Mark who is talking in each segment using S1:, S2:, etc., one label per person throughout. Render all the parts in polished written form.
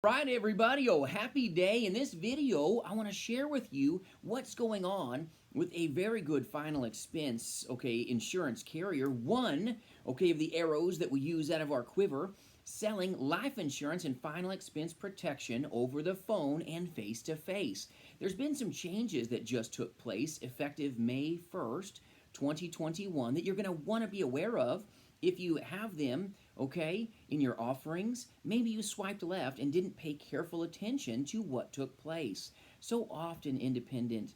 S1: Right, everybody. Oh, happy day. In this video, I want to share with you what's going on with a very good final expense, insurance carrier. One, of the arrows that we use out of our quiver, selling life insurance and final expense protection over the phone and face to face. There's been some changes that just took place effective May 1st, 2021, that you're going to want to be aware of if you have them, in your offerings. Maybe you swiped left and didn't pay careful attention to what took place. So often independent,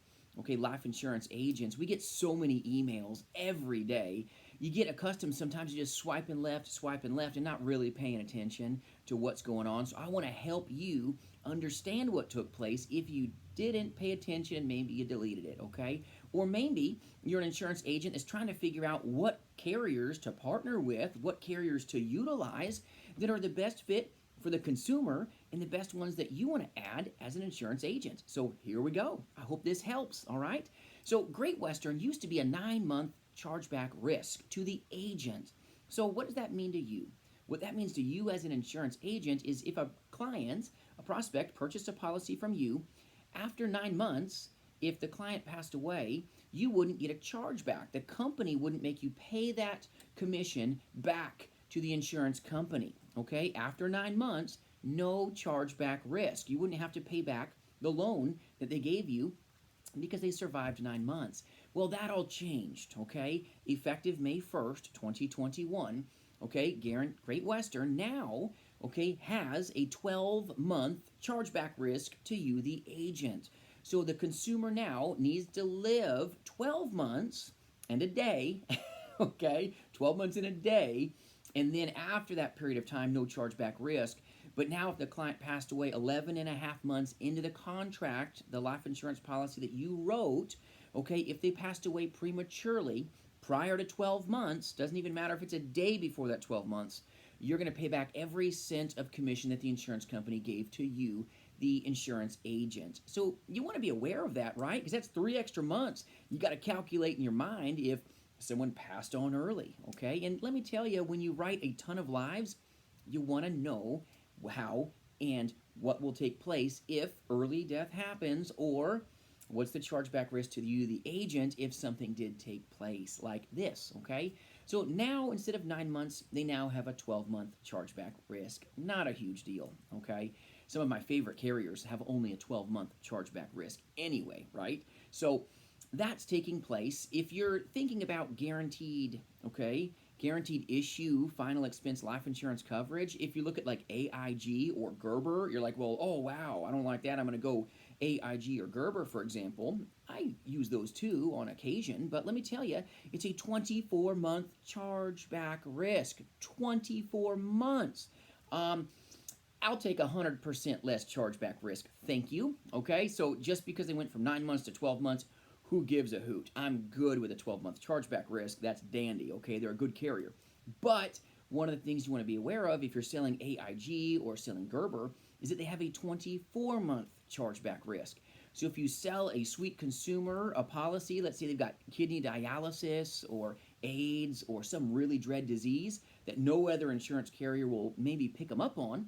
S1: life insurance agents, we get so many emails every day. You get accustomed sometimes to just swiping left, and not really paying attention to what's going on. So I want to help you understand what took place if you didn't pay attention, maybe you deleted it, okay? Or maybe you're an insurance agent that's trying to figure out what carriers to partner with, what carriers to utilize that are the best fit for the consumer and the best ones that you want to add as an insurance agent. So here we go. I hope this helps, all right? So Great Western used to be a 9-month chargeback risk to the agent. So what does that mean to you? What that means to you as an insurance agent is if a client, a prospect, purchased a policy from you, after 9 months, if the client passed away, you wouldn't get a chargeback. The company wouldn't make you pay that commission back to the insurance company, okay? After 9 months, no chargeback risk. You wouldn't have to pay back the loan that they gave you because they survived 9 months. Well, that all changed, okay? Effective May 1st, 2021, Great Western now, has a 12-month chargeback risk to you, the agent. So the consumer now needs to live 12 months and a day, 12 months and a day, and then after that period of time, no chargeback risk. But now if the client passed away 11 and a half months into the contract, the life insurance policy that you wrote, if they passed away prematurely prior to 12 months, doesn't even matter if it's a day before that 12 months, you're going to pay back every cent of commission that the insurance company gave to you, the insurance agent. So you want to be aware of that, right? Because that's 3 extra months. You got to calculate in your mind if someone passed on early, okay? And let me tell you, when you write a ton of lives, you want to know how and what will take place if early death happens, or what's the chargeback risk to you, the agent, if something did take place like this, okay? So now, instead of 9 months, they now have a 12-month chargeback risk. Not a huge deal, okay? Some of my favorite carriers have only a 12-month chargeback risk anyway, right? So that's taking place. If you're thinking about guaranteed issue final expense life insurance coverage, if you look at like AIG or Gerber, you're like, well, oh, wow, I don't like that. I'm going to go AIG or Gerber, for example. I use those too on occasion, but let me tell you, it's a 24-month chargeback risk. 24 months. I'll take 100% less chargeback risk. Thank you. Okay, so just because they went from 9 months to 12 months, who gives a hoot? I'm good with a 12-month chargeback risk. That's dandy, okay? They're a good carrier. But one of the things you want to be aware of if you're selling AIG or selling Gerber is that they have a 24-month chargeback risk. So if you sell a sweet consumer a policy, let's say they've got kidney dialysis or AIDS or some really dread disease that no other insurance carrier will maybe pick them up on,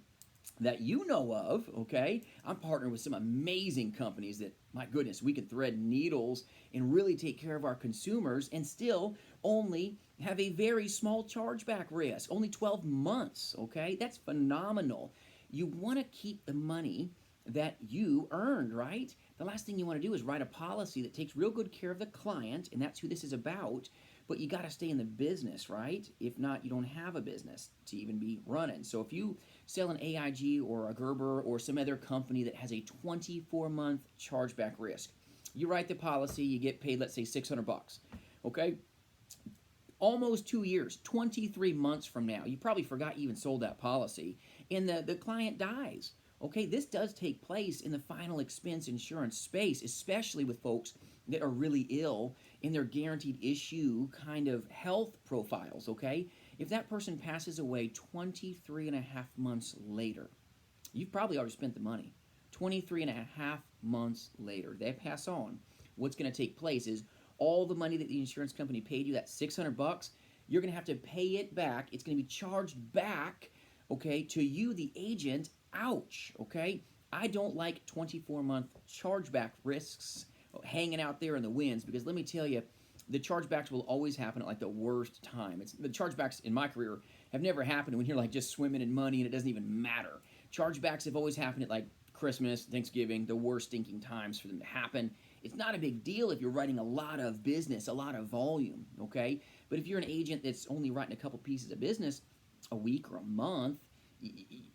S1: that you know of, okay? I'm partnered with some amazing companies that, my goodness, we could thread needles and really take care of our consumers and still only have a very small chargeback risk, only 12 months, okay? That's phenomenal. You want to keep the money that you earned, right? The last thing you want to do is write a policy that takes real good care of the client, and that's who this is about, but you got to stay in the business, right? If not, you don't have a business to even be running. So if you sell an AIG or a Gerber or some other company that has a 24-month chargeback risk, you write the policy, you get paid, let's say, $600, okay? Almost 2 years, 23 months from now, you probably forgot you even sold that policy, and the client dies. Okay, this does take place in the final expense insurance space, especially with folks that are really ill in their guaranteed issue kind of health profiles, okay? If that person passes away 23 and a half months later, you've probably already spent the money. 23 and a half months later, they pass on. What's going to take place is all the money that the insurance company paid you, that $600, you're going to have to pay it back. It's going to be charged back, to you, the agent, Ouch, okay? I don't like 24-month chargeback risks hanging out there in the winds, because let me tell you, the chargebacks will always happen at like the worst time. The chargebacks in my career have never happened when you're like just swimming in money and it doesn't even matter. Chargebacks have always happened at like Christmas, Thanksgiving, the worst stinking times for them to happen. It's not a big deal if you're writing a lot of business, a lot of volume, okay? But if you're an agent that's only writing a couple pieces of business a week or a month,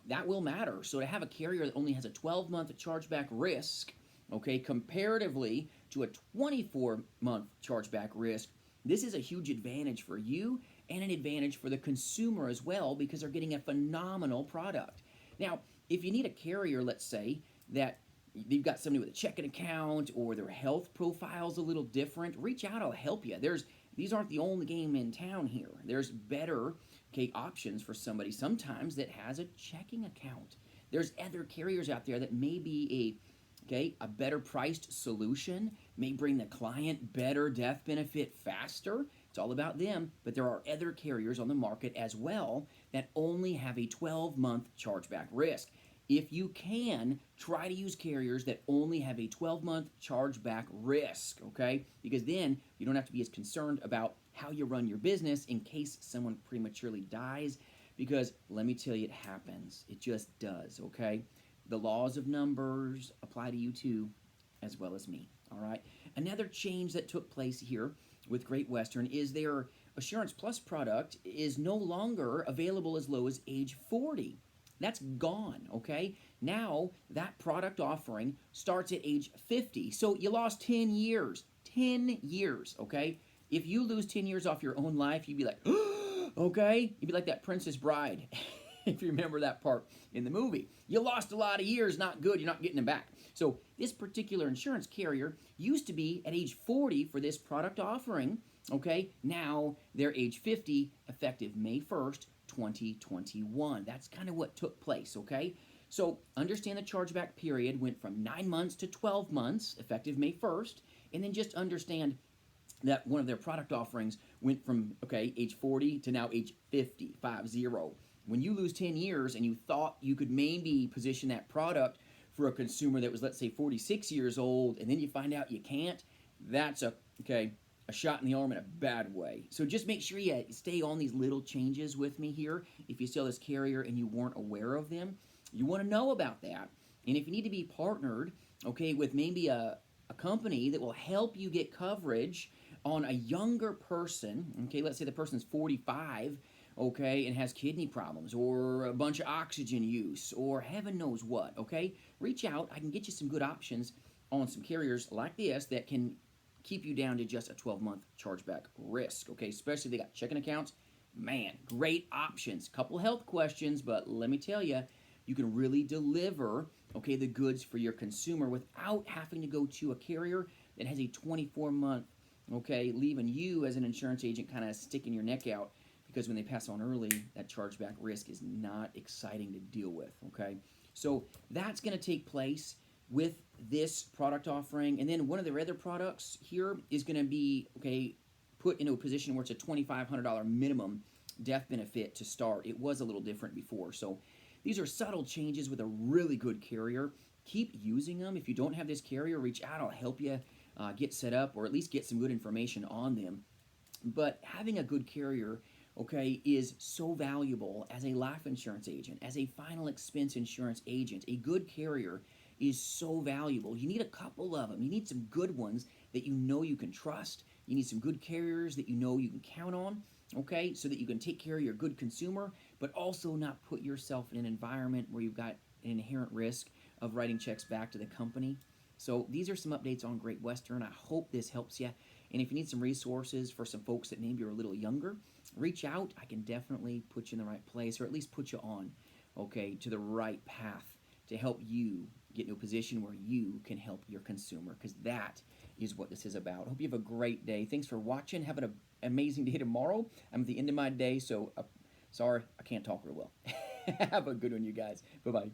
S1: that will matter. So to have a carrier that only has a 12-month chargeback risk, okay, comparatively to a 24-month chargeback risk, this is a huge advantage for you and an advantage for the consumer as well, because they're getting a phenomenal product. Now, if you need a carrier, let's say, that you've got somebody with a checking account or their health profile's a little different, reach out, I'll help you. These aren't the only game in town here. There's better, okay, options for somebody sometimes that has a checking account. There's other carriers out there that may be a better priced solution, may bring the client better death benefit faster. It's all about them, but there are other carriers on the market as well that only have a 12-month chargeback risk. If you can, try to use carriers that only have a 12-month chargeback risk, okay? Because then you don't have to be as concerned about how you run your business in case someone prematurely dies, because let me tell you, it happens. It just does, okay? The laws of numbers apply to you too, as well as me, all right? Another change that took place here with Great Western is their Assurance Plus product is no longer available as low as age 40. That's gone, okay? Now, that product offering starts at age 50. So you lost 10 years. 10 years, okay? If you lose 10 years off your own life, you'd be like, okay? You'd be like that Princess Bride, if you remember that part in the movie. You lost a lot of years, not good, you're not getting them back. So this particular insurance carrier used to be at age 40 for this product offering, okay? Now they're age 50, effective May 1st, 2021. That's kind of what took place, okay? So understand the chargeback period went from 9 months to 12 months, effective May 1st, and then just understand that one of their product offerings went from, okay, age 40 to now age 50, 50. When you lose 10 years and you thought you could maybe position that product for a consumer that was, let's say, 46 years old, and then you find out you can't, that's a shot in the arm in a bad way. So just make sure you stay on these little changes with me here. If you sell this carrier and you weren't aware of them, you want to know about that. And if you need to be partnered, okay, with maybe a company that will help you get coverage on a younger person, okay, let's say the person's 45, okay, and has kidney problems or a bunch of oxygen use or heaven knows what, okay, reach out. I can get you some good options on some carriers like this that can keep you down to just a 12-month chargeback risk, okay, especially if they got checking accounts. Man, great options. Couple health questions, but let me tell you, you can really deliver, okay, the goods for your consumer without having to go to a carrier that has a 24-month, okay, leaving you as an insurance agent kind of sticking your neck out, because when they pass on early, that chargeback risk is not exciting to deal with, okay? So that's going to take place with this product offering. And then one of their other products here is going to be, okay, put into a position where it's a $2,500 minimum death benefit to start. It was a little different before. So these are subtle changes with a really good carrier. Keep using them. If you don't have this carrier, reach out. I'll help you get set up, or at least get some good information on them. But having a good carrier, okay, is so valuable as a life insurance agent, as a final expense insurance agent. A good carrier is so valuable. You need a couple of them. You need some good ones that you know you can trust. You need some good carriers that you know you can count on, okay, so that you can take care of your good consumer, but also not put yourself in an environment where you've got an inherent risk of writing checks back to the company. So these are some updates on Great Western. I hope this helps you. And if you need some resources for some folks that maybe are a little younger, reach out. I can definitely put you in the right place, or at least put you on, okay, to the right path to help you get into a position where you can help your consumer, because that is what this is about. Hope you have a great day. Thanks for watching. Have an amazing day tomorrow. I'm at the end of my day, so sorry, I can't talk real well. Have a good one, you guys. Bye-bye.